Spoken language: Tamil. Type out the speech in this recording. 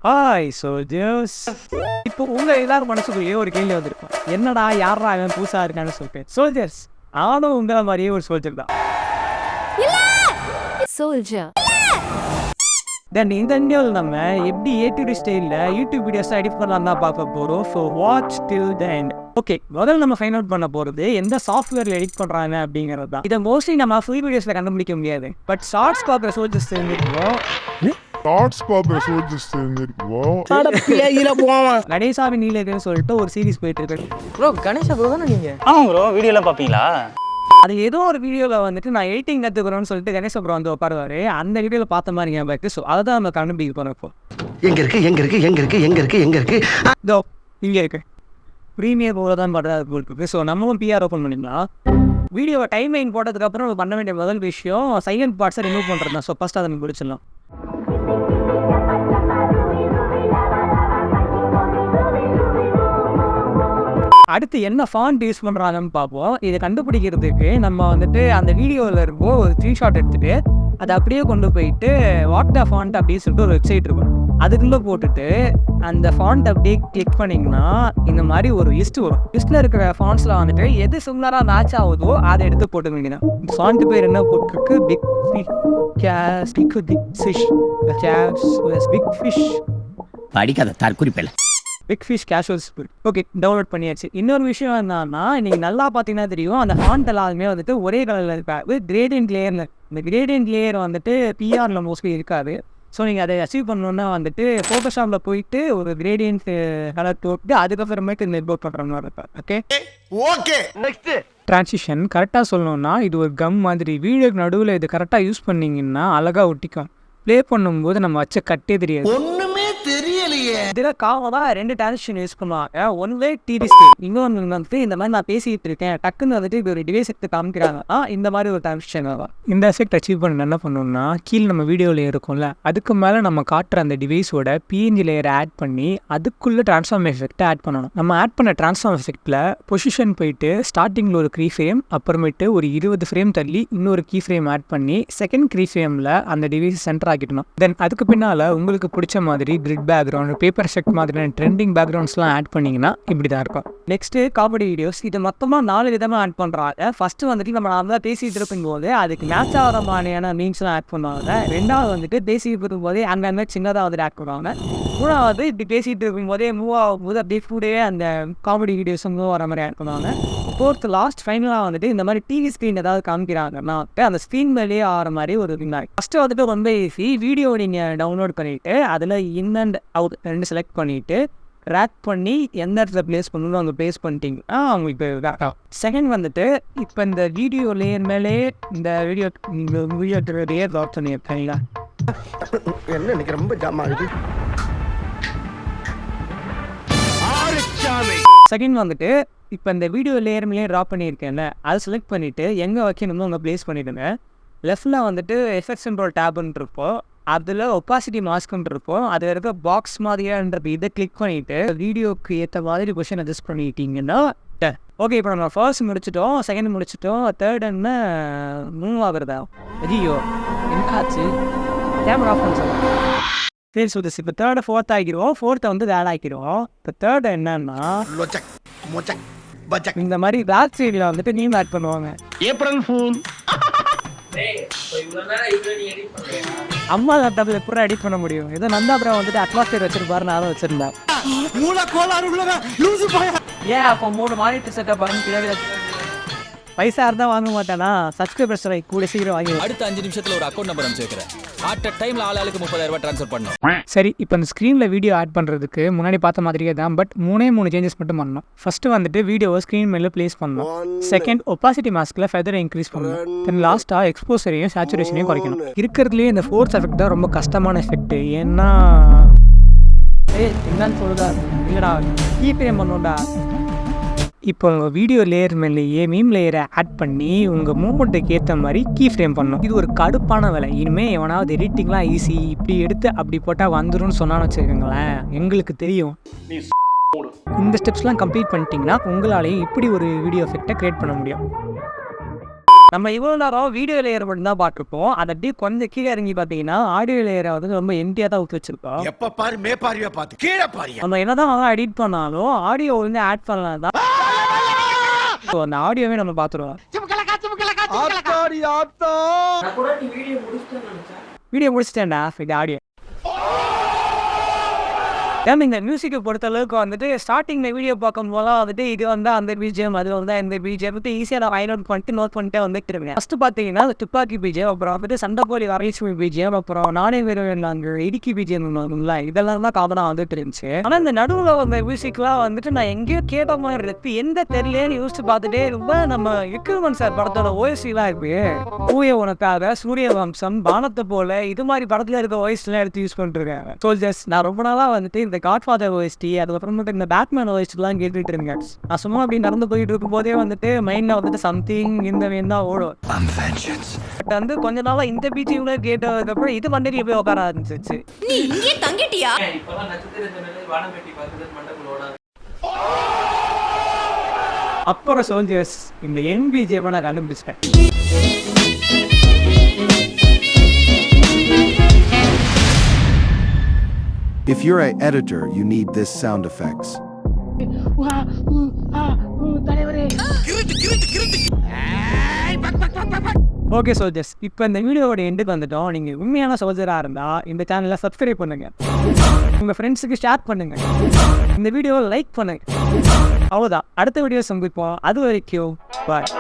Hi soldiers. இப்போ உங்கள் எல்லாரும் மனசுக்குள்ளேயே ஒரு கேள்வி வந்திருக்கும், என்னடா யாரா அவன் புதுசாக இருக்கான்னு சொல்லிட்டு. சோல்ஜர்ஸ், நானும் உங்களை மாதிரியே ஒரு சோல்ஜர் தான். தென் இந்த வீடியோவில் நம்ம எப்படி A2D ஸ்டைலில் யூடியூப் வீடியோஸாக எடிட் பண்ணலாம் தான் பார்க்க போகிறோம். So watch till the end. Okay, முதல்ல நம்ம ஃபைண்ட் அவுட் பண்ண போகிறது எந்த சாஃப்ட்வேரில் எடிட் பண்ணுறாங்க அப்படிங்கிறது தான். இதை மோஸ்ட்லி நம்ம ஃப்ரீ வீடியோஸில் கண்டுபிடிக்க முடியாது, பட் ஷார்ட்ஸ் பார்க்குற சோல்ஜர்ஸ் தெரிஞ்சுக்குவோம். கணேசாவி நீலன்னு சொல்லிட்டு ஒரு சீரிஸ் போயிட்டு இருக்கு. ப்ரோ கணேசா ப்ரோ தானே நீங்க? ஆமாம் ப்ரோ, வீடியோலாம் பார்ப்பீங்களா? அது ஏதோ ஒரு வீடியோவில் வந்துட்டு நான் எடிட்டிங் கற்றுக்கிறோன்னு சொல்லிட்டு கணேச ப்ரோ வந்து உட்காருவாரு. அந்த வீடியோவில் பார்த்த மாதிரி ஞாபகம் இருக்கு. ஸோ அதை தான் நம்ம கண்டுபிடிக்க போகிறோம். இப்போ எங்கே இருக்கு இதோ இங்கே இருக்கு. ப்ரீமியர் போல தான் பண்ணுறது போட்டுருக்கு. ஸோ நம்மளும் பிஆர் ஓப்பன் பண்ணிக்கலாம். வீடியோவை டைம் லைன் போட்டதுக்கப்புறம் நம்ம பண்ண வேண்டிய முதல் விஷயம் சைலண்ட் பார்ட்ஸை ரிமூவ் பண்ணுறது தான். ஸோ ஃபஸ்ட் அதை நம்ம முடிச்சிடலாம். அடுத்து என்ன ஃபாண்ட் யூஸ் பண்ணுறாங்கன்னு பார்ப்போம். இதை கண்டுபிடிக்கிறதுக்கு நம்ம வந்துட்டு அந்த வீடியோவில் இருக்கோ ஒரு ஸ்க்ரீன்ஷாட் எடுத்துகிட்டு அதை அப்படியே கொண்டு போயிட்டு வாட் த ஃபாண்ட் அப்படின்னு சொல்லிட்டு ஒரு வெப்சைட் இருக்கும். அதுக்குள்ளே போட்டுட்டு அந்த ஃபாண்ட் அப்படியே கிளிக் பண்ணிங்கன்னா இந்த மாதிரி ஒரு லிஸ்ட் வரும். லிஸ்ட்டில் இருக்கிற ஃபாண்ட்ஸில் வந்துட்டு எது சிமிலராக மேட்ச் ஆகுதோ அதை எடுத்து போட்டு வேண்டியதான். ஃபாண்ட் பேர் என்ன போட்டிருக்கு? பிக் ஃபிஷ் படிக்காத தற்குறிப்பில் big fish casual spirit. Okay, download பண்ணியாச்சு. இன்னொரு விஷயம் என்னன்னா, இன்றைக்கி நல்லா பார்த்தீங்கன்னா தெரியும், அந்த ஃபாண்ட் எல்லாருமே வந்துட்டு ஒரே கலரில் இருக்காது, கிரேடியன்ட் லேயரில். இந்த கிரேடியன்ட் லேயர் வந்துட்டு பிஆரில் மோஸ்ட்லி இருக்காது. ஸோ நீங்கள் அதை அச்சீவ் பண்ணணுன்னா வந்துட்டு ஃபோட்டோஷாப்பில் போயிட்டு ஒரு கிரேடியன்ட் கலர் போட்டு அதுக்கப்புறமேட்டு இந்த இம்போர்ட் பண்ணுற மாதிரி இருப்பார். Okay, next transition. கரெக்டாக சொல்லணும்னா இது ஒரு கம் மாதிரி. வீடியோக்கு நடுவில் இது கரெக்டாக யூஸ் பண்ணிங்கன்னா அழகாக ஒட்டிக்கும். ப்ளே பண்ணும்போது நம்ம வச்ச கட்டே தெரியாது. ஒன்றுமே தெரியலையே. இதில் காமனாக ரெண்டு ட்ரான்சிஷன் யூஸ் பண்ணுவாங்க. ஒன் வே டிடி ஸ்டேட், இன்னொன்று வந்துட்டு இந்த மாதிரி நான் பேசிகிட்டு இருக்கேன் டக்குன்னு வந்துட்டு இப்போ ஒரு டிவைஸ் எடுத்து காமிக்கிறாங்கன்னா இந்த மாதிரி ஒரு ட்ரான்சிஷன் ஆகும். இந்த எஃபெக்ட் அச்சீவ் பண்ண என்ன பண்ணணும்னா, கீழே நம்ம வீடியோவில் இருக்கும்ல அதுக்கு மேலே நம்ம காட்டுற அந்த டிவைஸோட பிஎன்ஜி லேயரை ஆட் பண்ணி அதுக்குள்ளே ட்ரான்ஸ்ஃபார்ம் எஃபெக்ட்டை ஆட் பண்ணணும். நம்ம ஆட் பண்ண ட்ரான்ஸ்ஃபார்ம் எஃபெக்ட்டில் பொசிஷன் போயிட்டு ஸ்டார்டிங்கில் ஒரு கீ ஃப்ரேம், அப்புறமேட்டு ஒரு 20 ஃப்ரேம் தள்ளி இன்னொரு கீ ஃப்ரேம் ஆட் பண்ணி செகண்ட் கீ ஃப்ரேமில் அந்த டிவைஸ் சென்டர் ஆக்கிட்டணும். தென் அதுக்கு பின்னால் உங்களுக்கு பிடிச்ச மாதிரி கிரிட் பேக்ரவுண்ட், பேப்பர் செட் மாதிரியான ட்ரெண்டிங் பேக்ரவுண்ட்ஸ்லாம் ஆட் பண்ணிங்கன்னா இப்படி தான் இருக்கும். Next comedy videos. இது மொத்தமாக 4 விதமாக ஆட் பண்ணுறாங்க. ஃபஸ்ட்டு வந்துட்டு நம்ம நல்லா பேசிகிட்டு இருக்கும்போது அதுக்கு மேட்ச் ஆகிற மாதிரியான மீன்ஸ்லாம் ஆட் பண்ணுவாங்க. ரெண்டாவது வந்துட்டு பேசிகிட்டு இருக்கும்போதே அங்கே சின்னதாக வந்துட்டு ஆட் பண்ணுவாங்க. மூணாவது இப்படி பேசிகிட்டு இருக்கும்போதே மூவ் ஆகும்போது அப்படியே கூடவே அந்த காமெடி வீடியோஸும் மூவ் வர மாதிரி ஆட் பண்ணுவாங்க. ஃபோர்த்து லாஸ்ட் ஃபைனலாக வந்துட்டு இந்த மாதிரி டிவி ஸ்க்ரீன் ஏதாவது காமிக்கிறாங்கன்னா அந்த ஸ்க்ரீன் மேலேயே ஆகிற மாதிரி ஒரு திங்காக. ஃபஸ்ட்டு வந்துட்டு ரொம்ப ஈஸி. வீடியோ நீங்கள் டவுன்லோட் பண்ணிவிட்டு அதில் இன் அண்ட் அவுட் ரெண்டு செலக்ட் பண்ணிவிட்டு ரேக் பண்ணி எந்த இடத்துல ப்ளேஸ் பண்ணணும் அங்கே ப்ளேஸ் பண்ணிட்டீங்கன்னா அவங்களுக்கு வேண்டாம். செகண்ட் வந்துட்டு இப்போ இந்த வீடியோ லேயர் மேலே இந்த வீடியோ லேயர் லாக் பண்ணியிருக்கீங்களா? என்ன எனக்கு ரொம்ப ஜாமா இது. செகண்ட் வந்துட்டு இப்போ இந்த வீடியோ லேயர் மேலே ட்ரா பண்ணியிருக்கேன்ல அதை செலக்ட் பண்ணிவிட்டு எங்கே வைக்கணுமோ அங்கே ப்ளேஸ் பண்ணிவிடுங்க. லெஃப்டில் வந்துட்டு எஃபெக்ட்ஸ் கண்ட்ரோல் டேப்னு இருப்போம், அதில் ஒப்பாசிட்டி மாஸ்க்குன்னு இருப்போம். அதில் இருக்க பாக்ஸ் மாதிரியான்றது இதை கிளிக் பண்ணிவிட்டு வீடியோக்கு ஏற்ற மாதிரி கொஷின் அட்ஜஸ்ட் பண்ணிட்டீங்கன்னா ஓகே. இப்போ நம்ம ஃபர்ஸ்ட் முடிச்சிட்டோம், செகண்ட் முடிச்சிட்டோம், தேர்ட் என்ன மூவ் ஆகுறதா? ஐயோ என்னாச்சு, கேமரா ஆஃப் பண்ண சொல்லுங்கள். சரி சொல்லுது. இப்போ தேர்டை ஃபோர்த் ஆகிடுவோம், ஃபோர்த்தை வந்து வேலை ஆக்கிடுவோம். இப்போ தேர்டு என்னன்னா இந்த மாதிரி பேக் சைடில் வந்துட்டு நீம் ஆட் பண்ணுவாங்க. April fool. அம்மா லேப்டாப்ல எப்படி எடிட் பண்ண முடியும்? ஏதோ நந்தா அப்புறம் வந்துட்டு அட்மாஸ்பியர் வச்சிருப்பாரு, நான் வச்சிருந்தேன். ஏன் அப்போ 3 மானிட்டர் செட்டப் பண்ணி பைசா இருந்தால் வாங்க மாட்டானா? சப்ஸ்கிரைபர்ஸ் கூட சீக்கிரம் வாங்கி அடுத்த 5 நிமிஷத்தில் ஒரு அக்கௌண்ட் நம்பர் அனுப்பிச்சிருக்கிறேன். அட் டைம்ல ஆளுக்கு 30,000 ரூபாய் ட்ரான்ஸ்ஃபர் பண்ணணும். சரி, இப்போ இந்த ஸ்க்ரீனில் வீடியோ ஆட் பண்ணுறதுக்கு முன்னாடி பார்த்த மாதிரியே தான், பட் 3 சேஞ்சஸ் மட்டும் பண்ணணும். ஃபஸ்ட்டு வந்துட்டு வீடியோவை ஸ்க்ரீன் மேலே ப்ளேஸ் பண்ணணும். செகண்ட் ஒப்பாசிட்டி மாஸ்கில் ஃபெதரை இன்க்ரீஸ் பண்ணணும். தென் லாஸ்ட்டாக எக்ஸ்போசரையும் சேச்சுரேஷனையும் குறைக்கணும். இருக்கிறதுலேயே இந்த ஃபோர்த் எஃபெக்ட் தான் ரொம்ப கஷ்டமான எஃபெக்ட். ஏன்னா என்னன்னு சொல்லுதா இல்லைடா, கீஃப்ரேம் பண்ணணும்டா. இப்போ உங்கள் வீடியோ லேயர் மேலேயே மீம் லேயரை ஆட் பண்ணி உங்கள் மூமெண்ட்டுக்கு ஏற்ற மாதிரி கீ ஃப்ரேம் பண்ணணும். இது ஒரு கடுப்பான வேலை. இனிமேல் எவனாவது எடிட்டிங்லாம் ஈஸி, இப்படி எடுத்து அப்படி போட்டால் வந்துடும் சொன்னான்னு வச்சுக்கோங்களேன், எங்களுக்கு தெரியும். இந்த ஸ்டெப்ஸ்லாம் கம்ப்ளீட் பண்ணிட்டீங்கன்னா உங்களாலேயும் இப்படி ஒரு வீடியோ எஃபெக்டை க்ரியேட் பண்ண முடியும். நம்ம இவ்வளோ நேரம் வீடியோ லேயர் மட்டும் தான் பார்த்துருப்போம். அதை அப்படியே கொஞ்சம் கீழே இறங்கி பார்த்தீங்கன்னா ஆடியோ லேயரை வந்து ரொம்ப எம்டியாக தான் ஊற்றி வச்சிருக்கோம். எப்ப பாரு மேப்பாரியா பார்த்து கீழே பாரியா. நம்ம என்னதான் எடிட் பண்ணாலும் ஆடியோ வந்து ஆட் பண்ணலாம் தான். அந்த ஆடியோவே நம்ம பார்த்துருவோம். வீடியோ முடிச்சிட்டேன்டா இது ஆடியோ. ஏன்னா இந்த மியூசிக்கை பொறுத்த அளவுக்கு வந்துட்டு ஸ்டார்டிங்கில் வீடியோ பார்க்கும் போதெல்லாம் வந்துட்டு இது வந்து அந்த பிஜிஎம் அது வந்து இந்த பிஜிஎம் வந்து ஈஸியாக நான் நோட் பண்ணிட்டு வந்துட்டு இருக்கேன். ஃபஸ்ட்டு பார்த்தீங்கன்னா அந்த துப்பாக்கி பிஜிஎம், அப்புறம் வந்துட்டு சண்டைக்கோழி வரைச்சி பிஜிஎம், அப்புறம் நானே வேறு அந்த இடுக்கி பிஜிஎம் இல்லை, இதெல்லாம் தான் காமனாக வந்துட்டு இருந்துச்சு. ஆனால் இந்த நடுவில் வந்த மியூசிக்லாம் வந்துட்டு நான் எங்கேயோ கேட்ட மாதிரி இருக்கு, எந்த தெரியலேன்னு யோசிச்சு பார்த்துட்டே ரொம்ப நம்ம விக்ரமன் சார் படத்தோட ஓஎஸ்லாம் இருக்கு. பூய உனக்காக, சூரிய வம்சம், பானத்தை போல இது மாதிரி படத்தில் இருக்க ஓஎஸ்லாம் எடுத்து யூஸ் பண்ணிருக்காங்க. சோல்ஜர்ஸ் நான் ரொம்ப நாளாக வந்துட்டு இந்த காட்ஃபாதர் ஓஎஸ்டி அதுக்கப்புறம் வந்துட்டு இந்த பேட்மேன் ஓஎஸ்டிலாம் கேட்டுட்டு இருந்தேன். நான் சும்மா அப்படி நடந்து போயிட்டு இருக்கும் போதே வந்துட்டு மைண்டில் வந்துட்டு சம்திங் இந்த வேணும் தான் ஓடும். பட் வந்து கொஞ்ச நாளாக இந்த பீச்சில் கேட்டதுக்கப்புறம் இது மண்டையில் போய் உட்கார ஆரம்பிச்சிச்சு. அப்புறம் சோல்ஜர்ஸ் இந்த என்பிஜிஎம் நான் கண்டுபிடிச்சிட்டேன். If you're an editor, you need this sound effects. Okay soldiers, இப்போ இந்த வீடியோவோட எண்டுக்கு வந்துட்டோம். நீங்கள் உண்மையான சோல்ஜராக இருந்தால் இந்த சேனலை சப்ஸ்கிரைப் பண்ணுங்க, உங்கள் ஃப்ரெண்ட்ஸுக்கு ஷேர் பண்ணுங்க, இந்த வீடியோவை லைக் பண்ணுங்க. அவ்வளோதான், அடுத்த வீடியோ சந்திப்போம். அது வரைக்கும் பாய்.